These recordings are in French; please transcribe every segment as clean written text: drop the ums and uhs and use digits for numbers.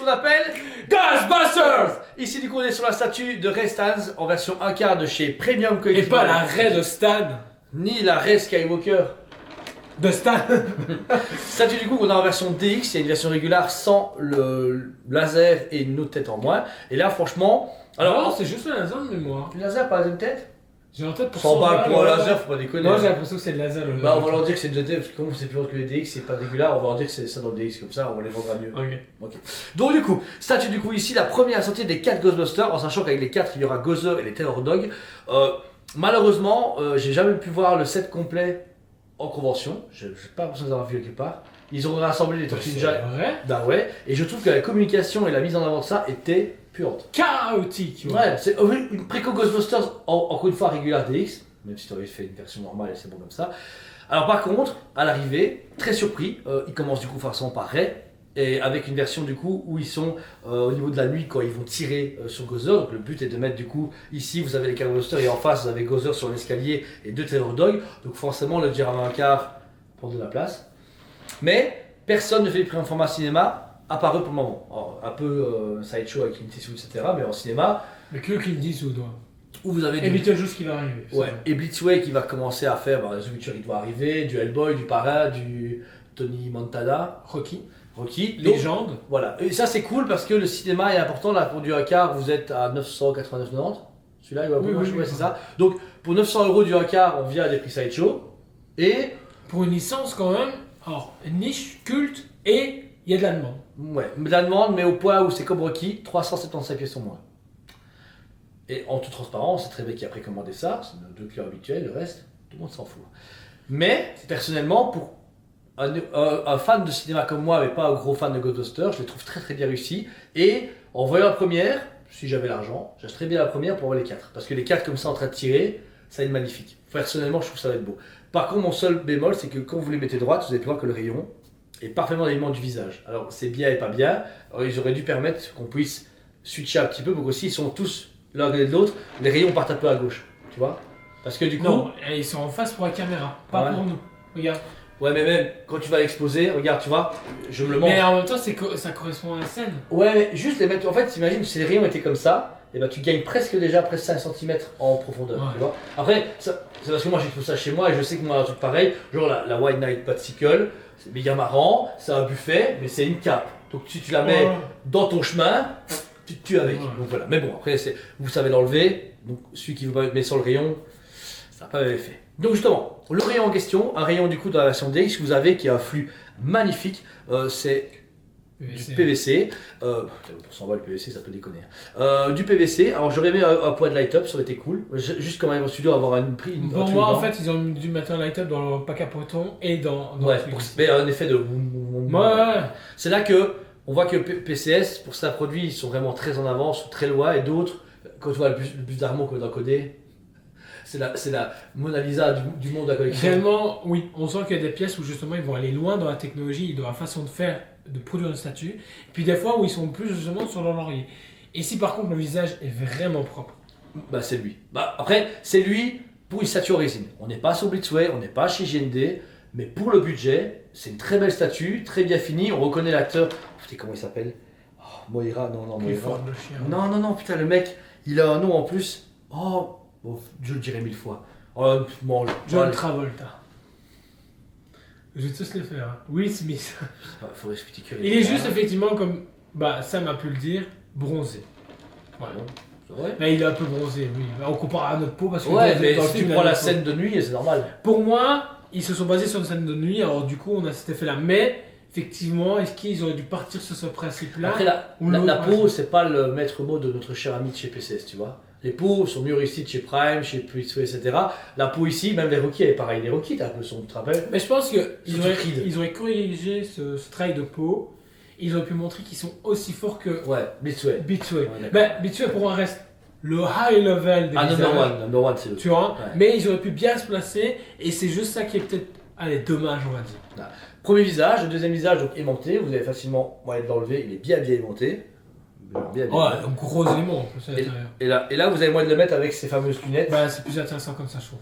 qu'on appelle Ghostbusters. Ici du coup on est sur la statue de Ray Stans en version 1/4 de chez Premium Et Collectible. pas la Ray de Stan. Ni la Ray Skywalker. De Stan. Statue du coup qu'on a en version DX, il y a une version régulière sans le laser et une autre tête en moins. Et là franchement... Alors, non, c'est juste un laser de mémoire. Le laser pas la deuxième tête. J'ai en tête pour 100 balles pour un ouais. laser, faut pas déconner. Moi j'ai l'impression que c'est le laser. Bah on va leur dire que c'est une deuxième tête, parce que comme c'est plus long que les DX, c'est pas régulier, on va leur dire que c'est ça dans le DX, comme ça on va les vendre à mieux. Ok. Donc du coup, statue du coup ici, la première sortie des 4 Ghostbusters, en sachant qu'avec les 4 il y aura Gozer et les Terror Dog. Malheureusement, j'ai jamais pu voir le set complet en convention, j'ai pas l'impression d'avoir vu quelque part. Ils ont rassemblé les Tortues Ninja. Vrai. Bah ouais, et je trouve que la communication et la mise en avant de ça était puante. Chaotique. Ouais, c'est une préco Ghostbusters, encore une fois régulière DX, même si tu avais fait une version normale et c'est bon comme ça. Alors par contre, à l'arrivée, très surpris, ils commencent du coup forcément par Ray, et avec une version du coup où ils sont au niveau de la nuit quand ils vont tirer sur Gozer. Donc le but est de mettre du coup, ici vous avez les Ghostbusters et en face vous avez Gozer sur l'escalier et 2 Terror Dog, donc forcément le diorama 1/4 prend de la place. Mais personne ne fait les prix en format cinéma, à part eux pour le moment. Alors, un peu sideshow avec Clint Eastwood, etc. Mais en cinéma, Mais que Clint Eastwood, ouais. où vous avez Et Beetlejuice qui va arriver. Ouais, et Blitzway qui va commencer à faire, The Witcher il doit arriver, du Hellboy, du Parrain, du Tony Montana, Rocky. Donc, Légende. voilà, et ça c'est cool parce que le cinéma est important, là pour du 1/4 vous êtes à 989,90. Celui-là il va Oui, ouais, c'est ça. Donc pour 900 € du 1/4 on vient à des prix sideshow. Et Pour une licence quand même, alors niche, culte, et il y a de la demande. ouais, de la demande, mais au point où c'est comme Rocky, 375 pièces au moins. Et en toute transparence, c'est très bien qui a précommandé ça, c'est nos 2 clients habituels, le reste, tout le monde s'en fout. Mais personnellement, pour un fan de cinéma comme moi, mais pas un gros fan de Ghostbusters, je les trouve très très bien réussis. Et en voyant la première, si j'avais l'argent, j'achèterais bien la première pour voir les 4. Parce que les 4 comme ça en train de tirer, ça va être magnifique. Personnellement, je trouve que ça va être beau. Par contre, mon seul bémol, c'est que quand vous les mettez droite, vous allez voir que le rayon est parfaitement l'élément du visage. Alors c'est bien et pas bien. Alors ils auraient dû permettre qu'on puisse switcher un petit peu pour que s'ils sont tous l'un côté de l'autre, les rayons partent un peu à gauche. Tu vois? Parce que du coup. Non, ils sont en face pour la caméra, pas Ouais. pour nous. Regarde. Ouais, mais même quand tu vas l'exposer, regarde, tu vois, je me le montre. Mais en même temps, ça correspond à la scène. Ouais, mais juste les mettre. En fait, t'imagines si les rayons étaient comme ça, et ben tu gagnes presque déjà presque 5 cm en profondeur. Ouais. Tu vois. Après, c'est parce que moi j'ai tout ça chez moi et je sais que moi un truc pareil, genre la White Knight Bicycle, c'est méga marrant, c'est un buffet, mais c'est une cape. Donc si tu la mets Ouais. dans ton chemin, tu te tues avec. Ouais. Donc voilà. Mais bon, après, vous savez l'enlever. Donc celui qui veut pas mettre sur le rayon, ça n'a pas effet. Donc justement, le rayon en question, un rayon du coup dans la version DX que vous avez qui a un flux magnifique, c'est du PVC. Pour 100 balles le PVC, ça peut déconner. Du PVC. Alors j'aurais aimé un point de light-up, ça aurait été cool. Juste quand même au studio avoir un prix. Pour moi, en fait, ils ont dû mettre un light-up dans le pack à potons et dans Ouais, le pour, truc. mais un effet de. Ouais. C'est là que on voit que PCS, pour certains produits, ils sont vraiment très en avance, très loin, et d'autres, quand tu vois le bus d'Armand qu'on est encodé, c'est la Mona Lisa du monde de la collection. Réellement, oui, on sent qu'il y a des pièces où justement ils vont aller loin dans la technologie, dans la façon de faire, de produire une statue. Et puis des fois où ils sont plus justement sur leur laurier. Et si par contre le visage est vraiment propre. Bah c'est lui. Bah après, c'est lui pour une statue en résine. On n'est pas sur Blitzway, on n'est pas chez JND, mais pour le budget, c'est une très belle statue, très bien finie. On reconnaît l'acteur. Putain, comment il s'appelle? Moira, non, Moira. Clifford le chien. Non, putain, le mec, il a un nom en plus. Oh, je le dirai 1000 fois. Bon, John Travolta. Je vais tous le faire. Hein. Will Smith. Faudrait expliquer. Il est juste effectivement comme Sam a pu le dire, bronzé. Voilà. C'est vrai. Là, il est un peu bronzé, oui. On compare à notre peau parce que Ouais, dans mais le si tu film, il a prends la notre peau. scène de nuit, c'est normal. Pour moi, ils se sont basés sur une scène de nuit, alors du coup on a cet effet-là. Mais effectivement, est-ce qu'ils auraient dû partir sur ce principe-là? Après, ou la l'autre, peau, ouais. c'est pas le maître mot de notre cher ami de chez PCS, tu vois. Les peaux sont mieux réussies de chez Prime, chez Blitzway, etc. La peau ici, même les Rocky, elle est pareil. Les Rocky, t'as un peu son, tu te rappelles? Mais je pense qu'ils Surtout auraient, Creed. ils auraient corrigé ce travail de peau. Ils auraient pu montrer qu'ils sont aussi forts que Ouais, Blitzway. Beatsway. Ouais, d'accord. Mais Beatsway pour moi reste le high level des Ah, visages, number one, c'est eux. tu vois. Ouais. Mais ils auraient pu bien se placer et c'est juste ça qui est peut-être, dommage on va dire. Premier visage, le deuxième visage, donc aimanté. Vous avez facilement moyen de l'enlever, il est bien aimanté. Bien Ouais, un gros élément en plus à l'intérieur. Et là, vous avez moyen de le mettre avec ces fameuses lunettes. Bah, c'est plus intéressant comme ça, je trouve.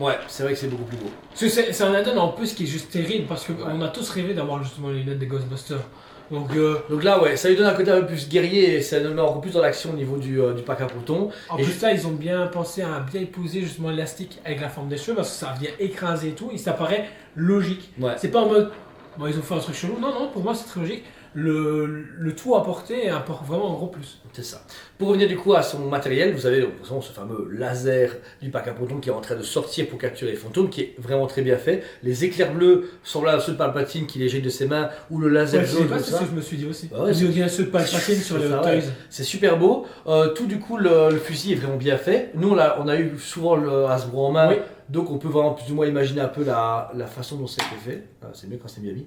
Ouais, c'est vrai que c'est beaucoup plus beau. Parce que c'est un add-on en plus qui est juste terrible parce qu'on a tous rêvé d'avoir justement les lunettes des Ghostbusters. Donc là, ouais, ça lui donne un côté un peu plus guerrier et ça nous met encore plus dans l'action au niveau du pack à poton. En Et plus, là, ils ont bien pensé à bien épouser justement l'élastique avec la forme des cheveux parce que ça vient écraser et tout, et ça paraît logique. Ouais. C'est pas en mode, bon, ils ont fait un truc chelou. Non, non, pour moi, c'est très logique. Le tout apporté apporte vraiment un gros plus. C'est ça. Pour revenir du coup à son matériel, vous avez donc, ce fameux laser du pack à protons qui est en train de sortir pour capturer les fantômes, qui est vraiment très bien fait. Les éclairs bleus sont là, ceux de Palpatine qui les jette de ses mains, ou le laser Ouais, jaune. c'est Comme ce ça. que je me suis dit aussi. Bah ouais, Ils ont ceux de Palpatine sur les ça, Hot ouais. Toys. C'est super beau. Tout du coup, le fusil est vraiment bien fait. Nous, on a eu souvent le Hasbro en main, Oui. donc on peut vraiment plus ou moins imaginer un peu la façon dont c'est fait. C'est mieux quand c'est bien mis.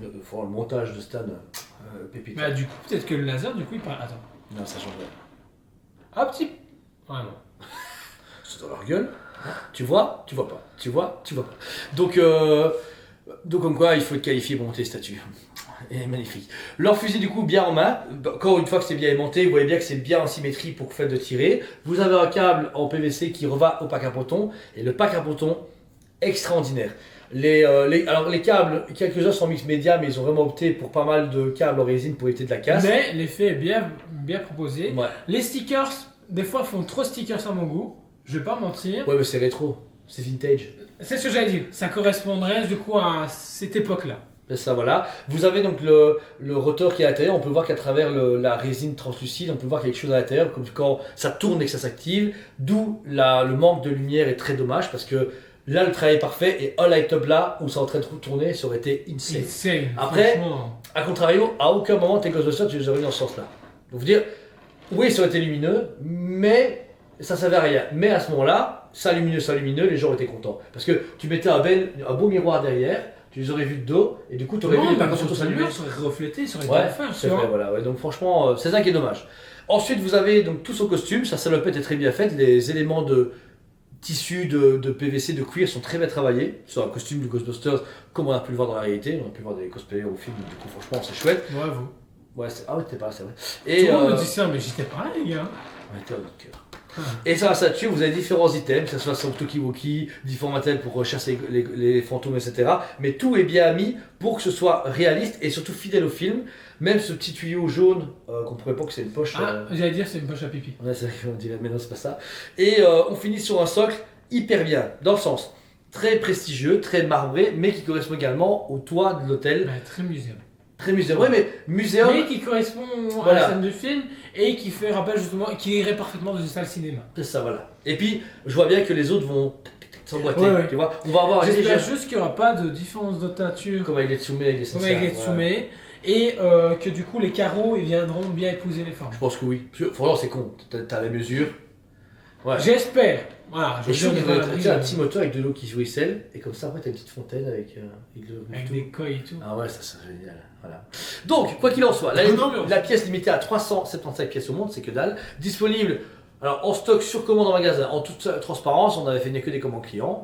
Il faut voir le montage de Stan pépite. Bah, du coup, peut-être que le laser, du coup, il parle. Attends. Non, ça change rien. Ah, petit. Ouais, non. C'est dans leur gueule. Tu vois pas. Tu vois pas. Donc comme quoi, il faut être qualifié pour monter les statues. Et magnifique. Leur fusil, du coup, bien en main. Encore une fois que c'est bien aimanté, vous voyez bien que c'est bien en symétrie pour que vous faites de tirer. Vous avez un câble en PVC qui reva au pack à protons. Et le pack à protons, extraordinaire. Alors les câbles, quelques-uns sont mix média, mais ils ont vraiment opté pour pas mal de câbles en résine pour éviter de la casse. Mais l'effet est bien proposé. Ouais. Les stickers, des fois, font trop stickers à mon goût. Je vais pas mentir. Ouais, mais c'est rétro, c'est vintage. C'est ce que j'allais dire. Ça correspondrait du coup à cette époque-là. C'est ça, voilà. Vous avez donc le rotor qui est à l'intérieur. On peut voir qu'à travers la résine translucide, on peut voir qu'il y a quelque chose à l'intérieur, comme quand ça tourne et que ça s'active. D'où le manque de lumière est très dommage parce que là, le travail est parfait et un light up là où c'est en train de tourner, ça aurait été insane. Insane. Après, franchement. à contrario, à aucun moment tes Ghostbusters, tu les aurais mis dans ce sens-là. Donc, vous dire, oui, ça aurait été lumineux, mais ça ne servait à rien. Mais à ce moment-là, ça lumineux, les gens étaient contents. Parce que tu mettais un beau miroir derrière, tu les aurais vus de dos, et du coup, tu aurais vu les la pack photos s'allumer. lumière serait reflétée, ça aurait été Ouais, l'enfer, tu c'est vois. vrai, voilà. Ouais, donc, franchement, c'est ça qui est dommage. Ensuite, vous avez donc tout son costume, sa salopette est très bien faite, les éléments de tissus de PVC, de cuir sont très bien travaillés sur un costume du Ghostbusters comme on a pu le voir dans la réalité. On a pu voir des cosplayers au film, du coup franchement c'est chouette. Ouais, vous. Ouais, ah ouais, t'es pas là, c'est vrai. Tout le monde me dit ça, mais j'étais pas là, les gars. Ouais, t'es dans notre cœur. Ah. Et sur la statue, vous avez différents items, que ce soit son Tokiwoki, différents matériels pour chasser les fantômes, etc. Mais tout est bien mis pour que ce soit réaliste et surtout fidèle au film. Même ce petit tuyau jaune, qu'on pourrait pas que c'est une poche. Ah, j'allais dire c'est une poche à pipi. Ouais, c'est vrai qu'on dirait, mais non, c'est pas ça. Et on finit sur un socle hyper bien, dans le sens très prestigieux, très marbré, mais qui correspond également au toit de l'hôtel. Ouais, très muséum. Très muséum. Ouais, mais muséum. Mais qui correspond à Voilà. la scène de film et qui fait rappel justement, qui irait parfaitement dans une salle cinéma. C'est ça, voilà. Et puis, je vois bien que les autres vont s'emboîter. Ouais, ouais. Tu vois, on va avoir J'espère déjà juste qu'il n'y aura pas de différence de teinture comme avec les Tsume, avec les comme avec les Sensei, ouais. Tsume et que du coup les carreaux ils viendront bien épouser les formes. Je pense que oui. Parce que, franchement, c'est con. T'as la mesure. Ouais. J'espère. Voilà, Et je trouve qu'il dire, devrait être un petit moteur avec de l'eau qui se ruisselle. Et comme ça, après, t'as une petite fontaine avec de avec tout. des coils et tout. Ah ouais, ça serait génial. Voilà. Donc, quoi qu'il en soit, la pièce limitée à 375 pièces au monde, c'est que dalle. Disponible alors, en stock sur commande en magasin, en toute transparence. On avait fait que des commandes clients.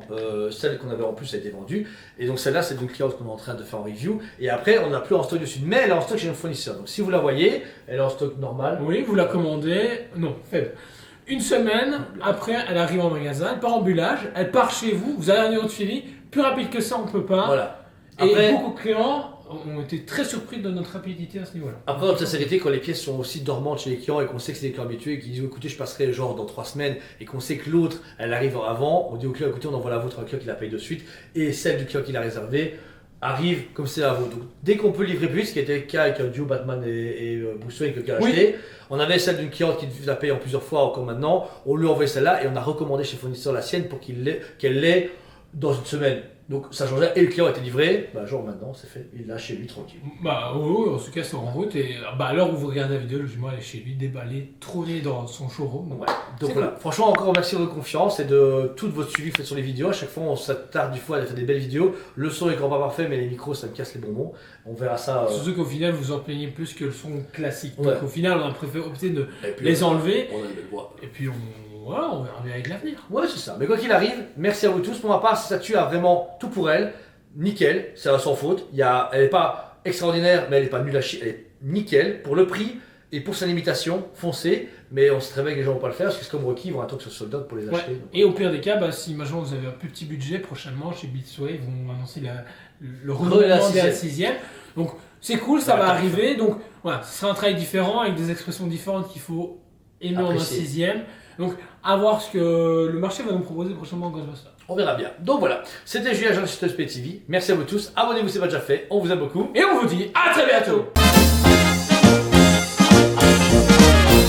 Celle qu'on avait en plus a été vendue. Et donc, celle-là, c'est d'une cliente qu'on est en train de faire en review. Et après, on n'a plus en stock dessus. Mais elle est en stock chez nos fournisseurs. Donc, si vous la voyez, elle est en stock normal. Oui, vous la commandez. Non, faible. Une semaine après, elle arrive en magasin, elle part en bullage, elle part chez vous, vous avez un numéro de suivi. Plus rapide que ça, on peut pas. Voilà. Et Après, beaucoup de clients ont été très surpris de notre rapidité à ce niveau-là. Après, en toute sincérité, quand les pièces sont aussi dormantes chez les clients et qu'on sait que c'est des clients habitués et qu'ils disent écoutez, je passerai genre dans 3 semaines et qu'on sait que l'autre elle arrive avant, on dit au client écoutez, on envoie la vôtre à un client qui la paye de suite et celle du client qui l'a réservée arrive comme c'est la vôtre. Donc, dès qu'on peut livrer plus, ce qui était le cas avec un duo Batman et Bruce Wayne que le client a Oui. acheté, on avait celle d'une cliente qui la paye en plusieurs fois encore maintenant, on lui a envoyé celle-là et on a recommandé chez le fournisseur la sienne pour qu'elle l'ait dans une semaine. Donc ça changeait et le client a été livré, bah genre maintenant c'est fait, il l'a chez lui tranquille. Bah oui, en tout cas c'est en route et bah à l'heure où vous regardez la vidéo, le jument elle est chez lui, déballé, trôné dans son showroom. Ouais. Donc C'est voilà, franchement encore merci de votre confiance et de tout votre suivi fait sur les vidéos. À chaque fois on s'attarde du fois à faire des belles vidéos. Le son est grand pas parfait mais les micros ça me casse les bonbons. On verra ça. Surtout qu'au final vous en plaignez plus que le son classique. Ouais. Donc au final on a préféré opter de Et puis, les enlever on a une belle voix. et puis on verra bien avec l'avenir. Ouais c'est ça, mais quoi qu'il arrive, merci à vous tous. Pour ma part, cette statue a vraiment tout pour elle. Nickel, c'est un sans faute. Elle n'est pas extraordinaire mais elle n'est pas nulle à chier. Elle est nickel pour le prix. Et pour sa limitation, foncez, mais on sait très bien que les gens vont pas le faire, parce que c'est comme Rocky, ils vont attendre que ce soit sold out pour les acheter. Ouais. Et au pire des cas, bah, si imaginons vous avez un plus petit budget, prochainement chez Beatsway, ils vont annoncer le renouvellement de la 6e. Donc c'est cool, ça va Voilà. arriver. Donc voilà, ce sera un travail différent avec des expressions différentes qu'il faut aimer en un Apprécier. 6e. Donc à voir ce que le marché va nous proposer prochainement en Ghostbusters. On verra bien. Donc voilà, c'était Julien Jean sur TSP TV. Merci à vous tous. Abonnez-vous si ce n'est pas déjà fait. On vous aime beaucoup. Et on vous dit à très bientôt.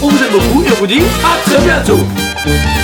On vous aime beaucoup et on vous dit à très bientôt.